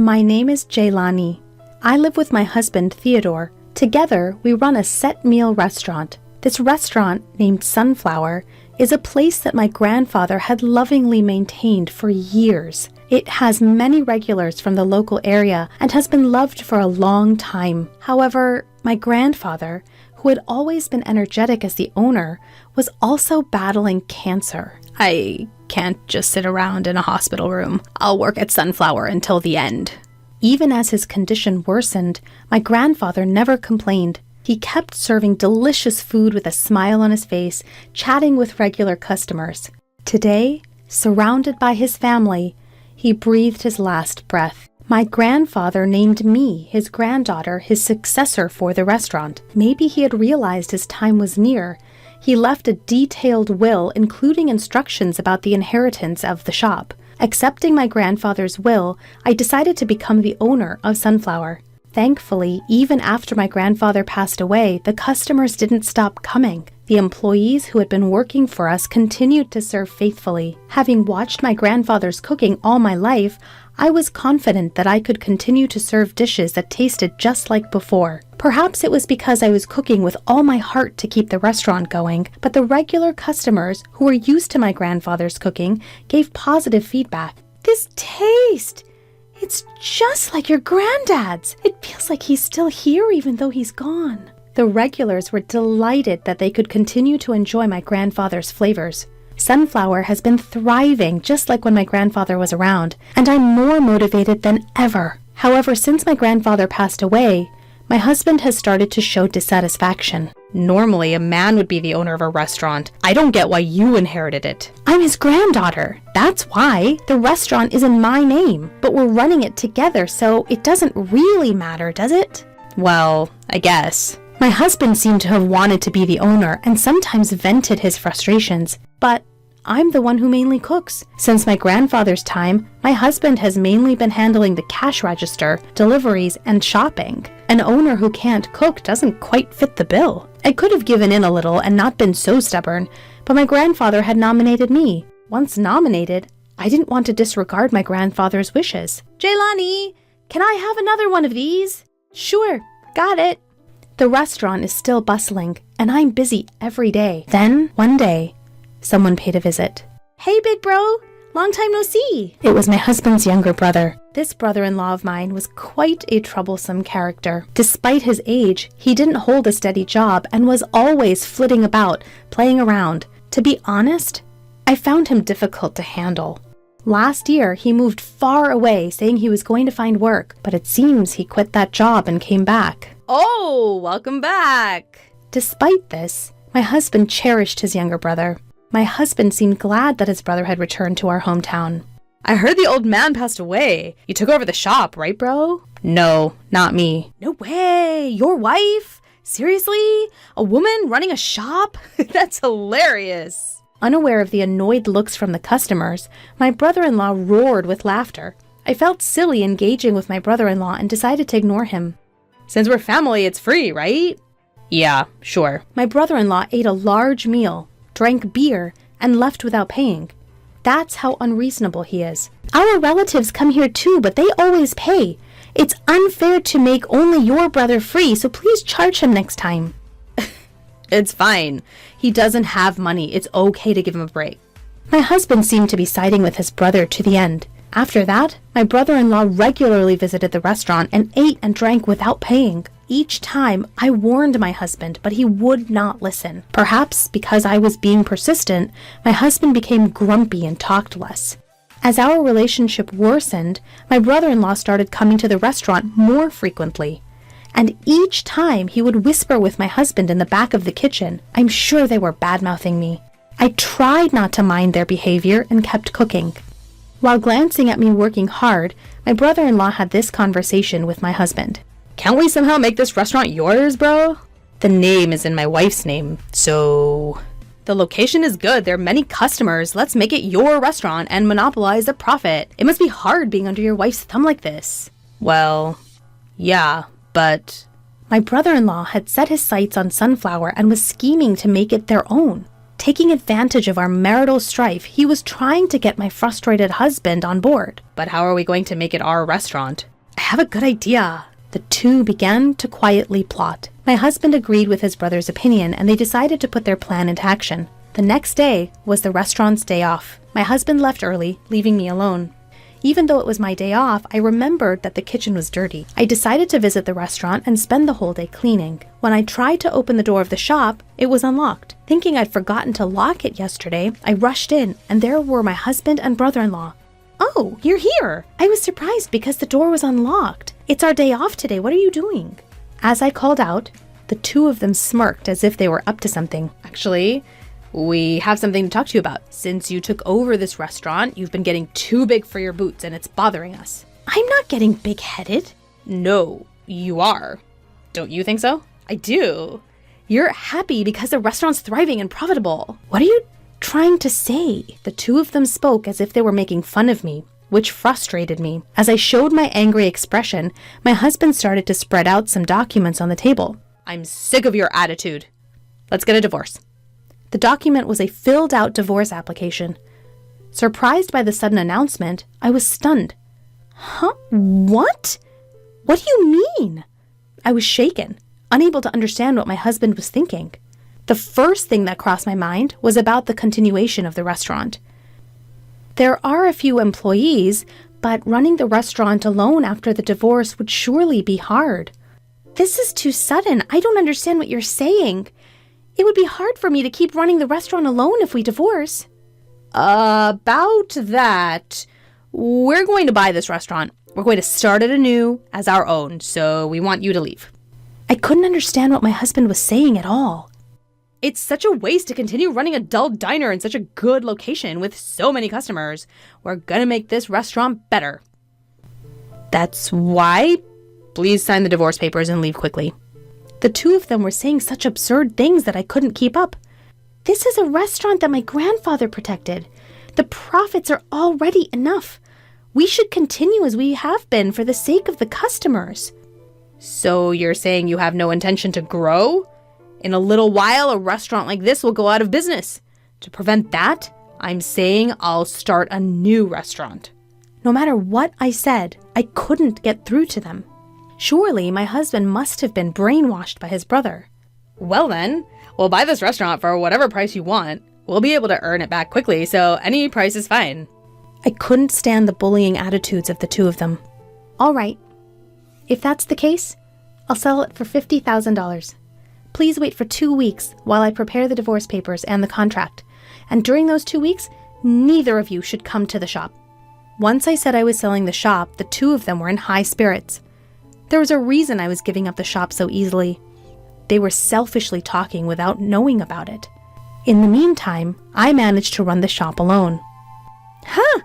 My name is Jaylani. I live with my husband, Theodore. Together, we run a set meal restaurant. This restaurant, named Sunflower, is a place that my grandfather had lovingly maintained for years. It has many regulars from the local area and has been loved for a long time. However, my grandfather, who had always been energetic as the owner, was also battling cancer. I can't just sit around in a hospital room. I'll work at Sunflower until the end. Even as his condition worsened, my grandfather never complained. He kept serving delicious food with a smile on his face, chatting with regular customers. Today, surrounded by his family, he breathed his last breath. My grandfather named me, his granddaughter, his successor for the restaurant. Maybe he had realized his time was near. He left a detailed will, including instructions about the inheritance of the shop. Accepting my grandfather's will, I decided to become the owner of Sunflower. Thankfully, even after my grandfather passed away, the customers didn't stop coming. The employees who had been working for us continued to serve faithfully. Having watched my grandfather's cooking all my life, I was confident that I could continue to serve dishes that tasted just like before. Perhaps it was because I was cooking with all my heart to keep the restaurant going, but the regular customers who were used to my grandfather's cooking gave positive feedback. This taste! It's just like your granddad's. It feels like he's still here even though he's gone. The regulars were delighted that they could continue to enjoy my grandfather's flavors. Sunflower has been thriving just like when my grandfather was around, and I'm more motivated than ever. However, since my grandfather passed away, my husband has started to show dissatisfaction. Normally, a man would be the owner of a restaurant. I don't get why you inherited it. I'm his granddaughter. That's why. The restaurant is in my name, but we're running it together, so it doesn't really matter, does it? Well, I guess. My husband seemed to have wanted to be the owner and sometimes vented his frustrations, but I'm the one who mainly cooks. Since my grandfather's time, my husband has mainly been handling the cash register, deliveries, and shopping. An owner who can't cook doesn't quite fit the bill. I could have given in a little and not been so stubborn, but my grandfather had nominated me. Once nominated, I didn't want to disregard my grandfather's wishes. Jaylani, can I have another one of these? Sure, got it. The restaurant is still bustling, and I'm busy every day. Then, one day, someone paid a visit. Hey, big bro! Long time no see! It was my husband's younger brother. This brother-in-law of mine was quite a troublesome character. Despite his age, he didn't hold a steady job and was always flitting about, playing around. To be honest, I found him difficult to handle. Last year, he moved far away, saying he was going to find work, but it seems he quit that job and came back. Oh, welcome back! Despite this, my husband cherished his younger brother. My husband seemed glad that his brother had returned to our hometown. I heard the old man passed away. You took over the shop, right, bro? No, not me. No way! Your wife? Seriously? A woman running a shop? That's hilarious! Unaware of the annoyed looks from the customers, my brother-in-law roared with laughter. I felt silly engaging with my brother-in-law and decided to ignore him. Since we're family, it's free, right? Yeah, sure. My brother-in-law ate a large meal, drank beer, and left without paying. That's how unreasonable he is. Our relatives come here too, but they always pay. It's unfair to make only your brother free, so please charge him next time. It's fine. He doesn't have money. It's okay to give him a break. My husband seemed to be siding with his brother to the end. After that, my brother-in-law regularly visited the restaurant and ate and drank without paying. Each time, I warned my husband, but he would not listen. Perhaps because I was being persistent, my husband became grumpy and talked less. As our relationship worsened, my brother-in-law started coming to the restaurant more frequently. And each time, he would whisper with my husband in the back of the kitchen. I'm sure they were bad-mouthing me. I tried not to mind their behavior and kept cooking. While glancing at me working hard, my brother-in-law had this conversation with my husband. Can't we somehow make this restaurant yours, bro? The name is in my wife's name, so... The location is good, there are many customers. Let's make it your restaurant and monopolize the profit. It must be hard being under your wife's thumb like this. Well, yeah, but... My brother-in-law had set his sights on Sunflower and was scheming to make it their own. Taking advantage of our marital strife, he was trying to get my frustrated husband on board. But how are we going to make it our restaurant? I have a good idea. The two began to quietly plot. My husband agreed with his brother's opinion, and they decided to put their plan into action. The next day was the restaurant's day off. My husband left early, leaving me alone. Even though it was my day off, I remembered that the kitchen was dirty. I decided to visit the restaurant and spend the whole day cleaning. When I tried to open the door of the shop, it was unlocked. Thinking I'd forgotten to lock it yesterday, I rushed in, and there were my husband and brother-in-law. "Oh, you're here!" I was surprised because the door was unlocked. "It's our day off today. What are you doing?" As I called out, the two of them smirked as if they were up to something. Actually, we have something to talk to you about. Since you took over this restaurant, you've been getting too big for your boots and it's bothering us. I'm not getting big-headed. No, you are. Don't you think so? I do. You're happy because the restaurant's thriving and profitable. What are you trying to say? The two of them spoke as if they were making fun of me, which frustrated me. As I showed my angry expression, my husband started to spread out some documents on the table. I'm sick of your attitude. Let's get a divorce. The document was a filled-out divorce application. Surprised by the sudden announcement, I was stunned. Huh? What? What do you mean? I was shaken, unable to understand what my husband was thinking. The first thing that crossed my mind was about the continuation of the restaurant. There are a few employees, but running the restaurant alone after the divorce would surely be hard. This is too sudden. I don't understand what you're saying. It would be hard for me to keep running the restaurant alone if we divorce. About that, we're going to buy this restaurant. We're going to start it anew as our own, so we want you to leave. I couldn't understand what my husband was saying at all. It's such a waste to continue running a dull diner in such a good location with so many customers. We're gonna make this restaurant better. That's why? Please sign the divorce papers and leave quickly. The two of them were saying such absurd things that I couldn't keep up. This is a restaurant that my grandfather protected. The profits are already enough. We should continue as we have been for the sake of the customers. So you're saying you have no intention to grow? In a little while, a restaurant like this will go out of business. To prevent that, I'm saying I'll start a new restaurant. No matter what I said, I couldn't get through to them. Surely my husband must have been brainwashed by his brother. Well then, we'll buy this restaurant for whatever price you want. We'll be able to earn it back quickly, so any price is fine. I couldn't stand the bullying attitudes of the two of them. All right. If that's the case, I'll sell it for $50,000. Please wait for 2 weeks while I prepare the divorce papers and the contract. And during those 2 weeks, neither of you should come to the shop. Once I said I was selling the shop, the two of them were in high spirits. There was a reason I was giving up the shop so easily. They were selfishly talking without knowing about it. In the meantime, I managed to run the shop alone. Huh?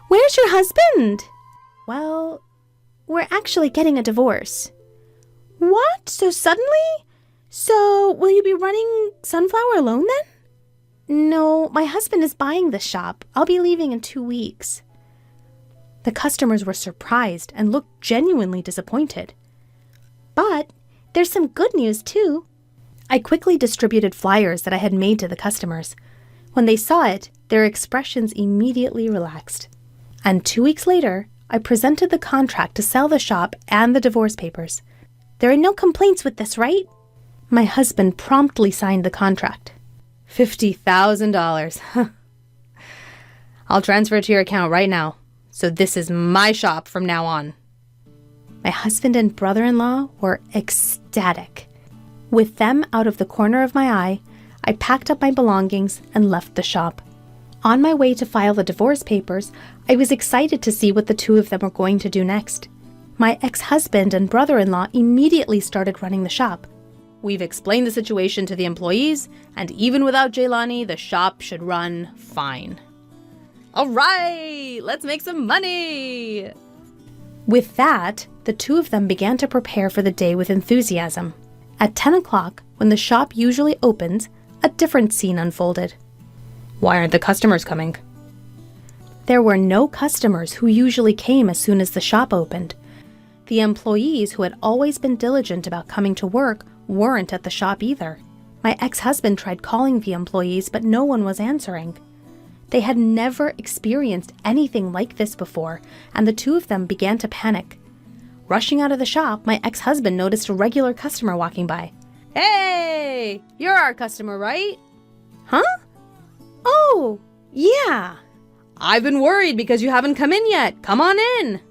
Where's your husband? Well, we're actually getting a divorce. What? So suddenly? So, will you be running Sunflower alone then? No, my husband is buying the shop. I'll be leaving in 2 weeks. The customers were surprised and looked genuinely disappointed. But there's some good news too. I quickly distributed flyers that I had made to the customers. When they saw it, their expressions immediately relaxed. And 2 weeks later, I presented the contract to sell the shop and the divorce papers. There are no complaints with this, right? My husband promptly signed the contract. $50,000. I'll transfer it to your account right now. So this is my shop from now on. My husband and brother-in-law were ecstatic. With them out of the corner of my eye, I packed up my belongings and left the shop. On my way to file the divorce papers, I was excited to see what the two of them were going to do next. My ex-husband and brother-in-law immediately started running the shop. We've explained the situation to the employees, and even without Jaylani, the shop should run fine. All right, let's make some money! With that, the two of them began to prepare for the day with enthusiasm. At 10 o'clock, when the shop usually opens, a different scene unfolded. Why aren't the customers coming? There were no customers who usually came as soon as the shop opened. The employees who had always been diligent about coming to work weren't at the shop either. My ex-husband tried calling the employees, but no one was answering. They had never experienced anything like this before, and the two of them began to panic. Rushing out of the shop, my ex-husband noticed a regular customer walking by. Hey, you're our customer, right? Huh? Oh, yeah. I've been worried because you haven't come in yet. Come on in.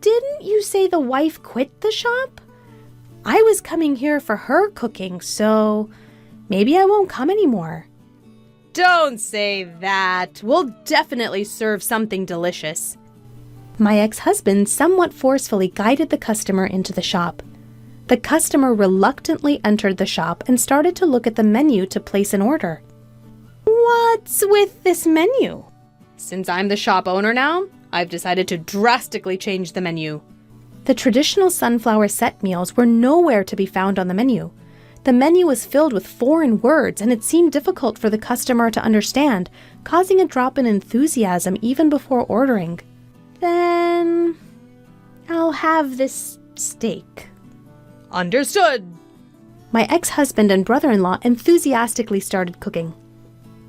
Didn't you say the wife quit the shop? I was coming here for her cooking, so maybe I won't come anymore. Don't say that. We'll definitely serve something delicious. My ex-husband somewhat forcefully guided the customer into the shop. The customer reluctantly entered the shop and started to look at the menu to place an order. What's with this menu? Since I'm the shop owner now, I've decided to drastically change the menu. The traditional sunflower set meals were nowhere to be found on the menu. The menu was filled with foreign words, and it seemed difficult for the customer to understand, causing a drop in enthusiasm even before ordering. Then I'll have this steak. Understood. My ex-husband and brother-in-law enthusiastically started cooking.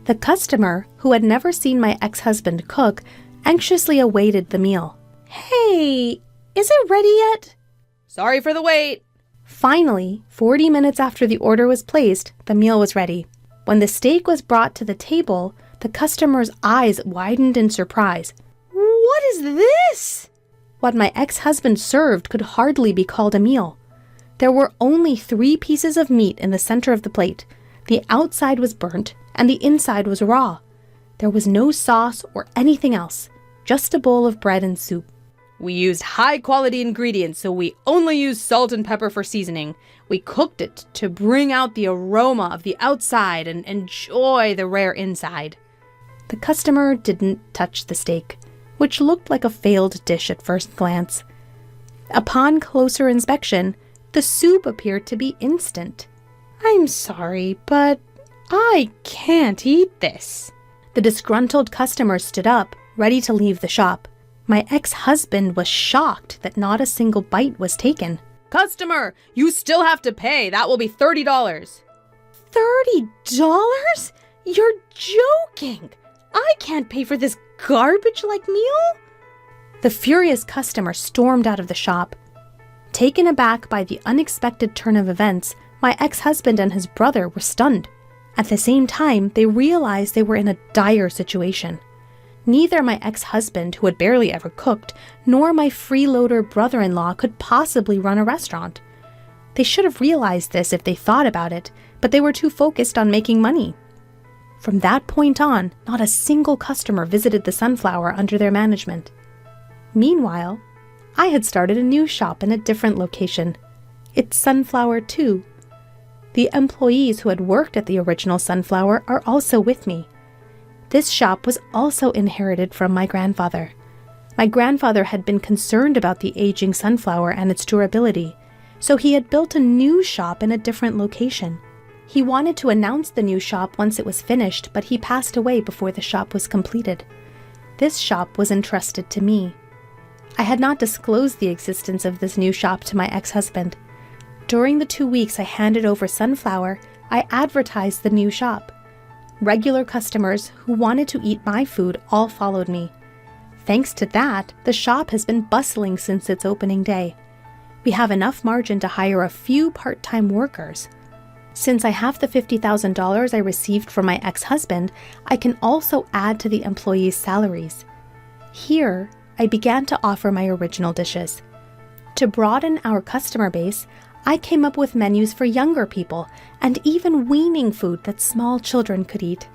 The customer, who had never seen my ex-husband cook, anxiously awaited the meal. Hey, is it ready yet? Sorry for the wait. Finally, 40 minutes after the order was placed, the meal was ready. When the steak was brought to the table, the customer's eyes widened in surprise. What is this? What my ex-husband served could hardly be called a meal. There were only 3 pieces of meat in the center of the plate. The outside was burnt, and the inside was raw. There was no sauce or anything else, just a bowl of bread and soup. We used high-quality ingredients, so we only used salt and pepper for seasoning. We cooked it to bring out the aroma of the outside and enjoy the rare inside. The customer didn't touch the steak, which looked like a failed dish at first glance. Upon closer inspection, the soup appeared to be instant. I'm sorry, but I can't eat this. The disgruntled customer stood up, ready to leave the shop. My ex-husband was shocked that not a single bite was taken. Customer, you still have to pay. That will be $30. $30? You're joking! I can't pay for this garbage-like meal? The furious customer stormed out of the shop. Taken aback by the unexpected turn of events, my ex-husband and his brother were stunned. At the same time, they realized they were in a dire situation. Neither my ex-husband, who had barely ever cooked, nor my freeloader brother-in-law could possibly run a restaurant. They should have realized this if they thought about it, but they were too focused on making money. From that point on, not a single customer visited the Sunflower under their management. Meanwhile, I had started a new shop in a different location. It's Sunflower 2. The employees who had worked at the original Sunflower are also with me. This shop was also inherited from my grandfather. My grandfather had been concerned about the aging sunflower and its durability, so he had built a new shop in a different location. He wanted to announce the new shop once it was finished, but he passed away before the shop was completed. This shop was entrusted to me. I had not disclosed the existence of this new shop to my ex-husband. During the 2 weeks I handed over Sunflower, I advertised the new shop. Regular customers who wanted to eat my food all followed me. Thanks to that, the shop has been bustling since its opening day. We have enough margin to hire a few part-time workers. Since I have the $50,000 I received from my ex-husband, I can also add to the employees' salaries. Here, I began to offer my original dishes. To broaden our customer base, I came up with menus for younger people and even weaning food that small children could eat.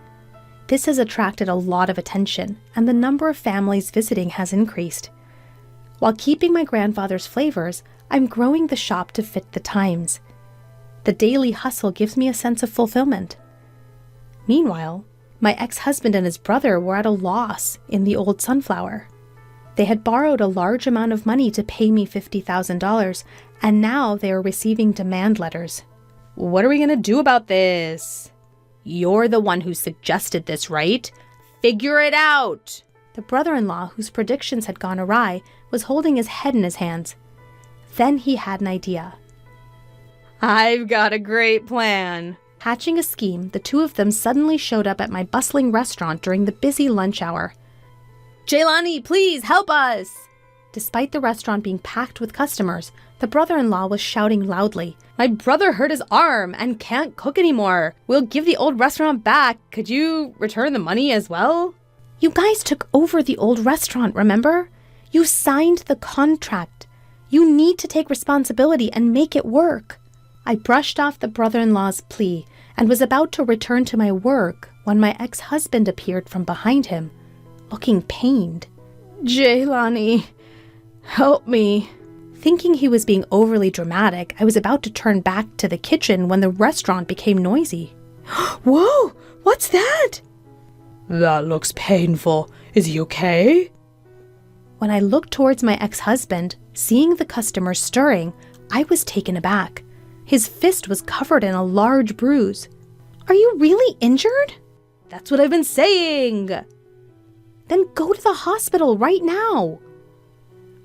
This has attracted a lot of attention, and the number of families visiting has increased. While keeping my grandfather's flavors, I'm growing the shop to fit the times. The daily hustle gives me a sense of fulfillment. Meanwhile, my ex-husband and his brother were at a loss in the old Sunflower. They had borrowed a large amount of money to pay me $50,000, and now they are receiving demand letters. What are we going to do about this? You're the one who suggested this, right? Figure it out! The brother-in-law, whose predictions had gone awry, was holding his head in his hands. Then he had an idea. I've got a great plan. Hatching a scheme, the two of them suddenly showed up at my bustling restaurant during the busy lunch hour. Jaylani, please help us! Despite the restaurant being packed with customers, the brother-in-law was shouting loudly. My brother hurt his arm and can't cook anymore. We'll give the old restaurant back. Could you return the money as well? You guys took over the old restaurant, remember? You signed the contract. You need to take responsibility and make it work. I brushed off the brother-in-law's plea and was about to return to my work when my ex-husband appeared from behind him, looking pained. Jaylani, help me. Thinking he was being overly dramatic, I was about to turn back to the kitchen when the restaurant became noisy. Whoa, what's that? That looks painful. Is he okay? When I looked towards my ex-husband, seeing the customers stirring, I was taken aback. His fist was covered in a large bruise. Are you really injured? That's what I've been saying. Then go to the hospital right now.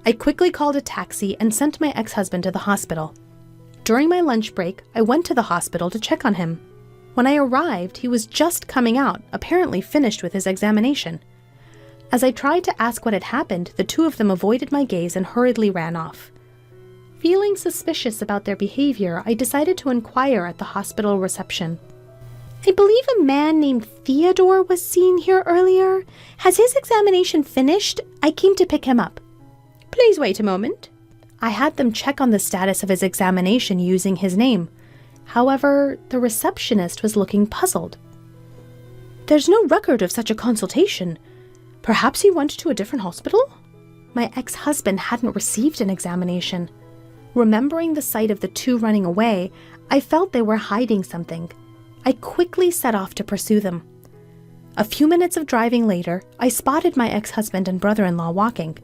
I quickly called a taxi and sent my ex-husband to the hospital. During my lunch break, I went to the hospital to check on him. When I arrived, he was just coming out, apparently finished with his examination. As I tried to ask what had happened, the two of them avoided my gaze and hurriedly ran off. Feeling suspicious about their behavior, I decided to inquire at the hospital reception. I believe a man named Theodore was seen here earlier. Has his examination finished? I came to pick him up. Please wait a moment. I had them check on the status of his examination using his name. However, the receptionist was looking puzzled. There's no record of such a consultation. Perhaps he went to a different hospital? My ex-husband hadn't received an examination. Remembering the sight of the two running away, I felt they were hiding something. I quickly set off to pursue them. A few minutes of driving later, I spotted my ex-husband and brother-in-law walking.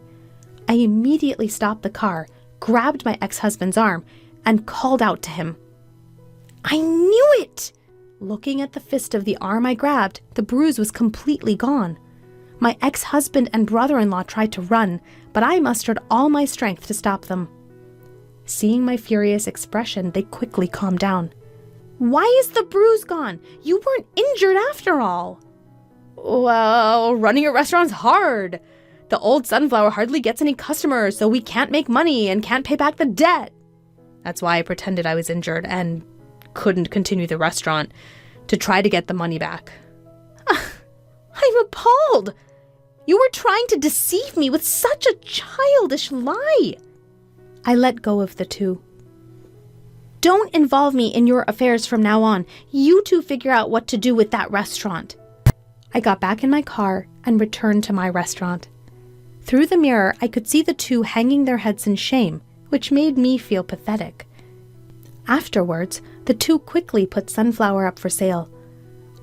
I immediately stopped the car, grabbed my ex-husband's arm, and called out to him. I knew it! Looking at the fist of the arm I grabbed, the bruise was completely gone. My ex-husband and brother-in-law tried to run, but I mustered all my strength to stop them. Seeing my furious expression, they quickly calmed down. Why is the bruise gone? You weren't injured after all. Well, running a restaurant's hard. The old Sunflower hardly gets any customers, so we can't make money and can't pay back the debt. That's why I pretended I was injured and couldn't continue the restaurant to try to get the money back. I'm appalled. You were trying to deceive me with such a childish lie. I let go of the two. Don't involve me in your affairs from now on. You two figure out what to do with that restaurant. I got back in my car and returned to my restaurant. Through the mirror, I could see the two hanging their heads in shame, which made me feel pathetic. Afterwards, the two quickly put Sunflower up for sale.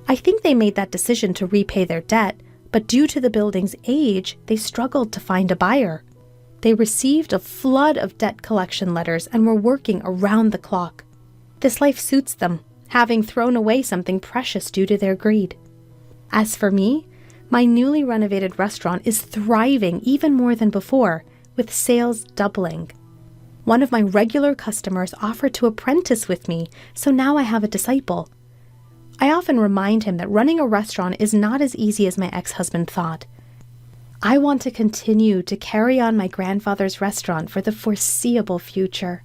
I think they made that decision to repay their debt, but due to the building's age, they struggled to find a buyer. They received a flood of debt collection letters and were working around the clock. This life suits them, having thrown away something precious due to their greed. As for me, my newly renovated restaurant is thriving even more than before, with sales doubling. One of my regular customers offered to apprentice with me, so now I have a disciple. I often remind him that running a restaurant is not as easy as my ex-husband thought. I want to continue to carry on my grandfather's restaurant for the foreseeable future.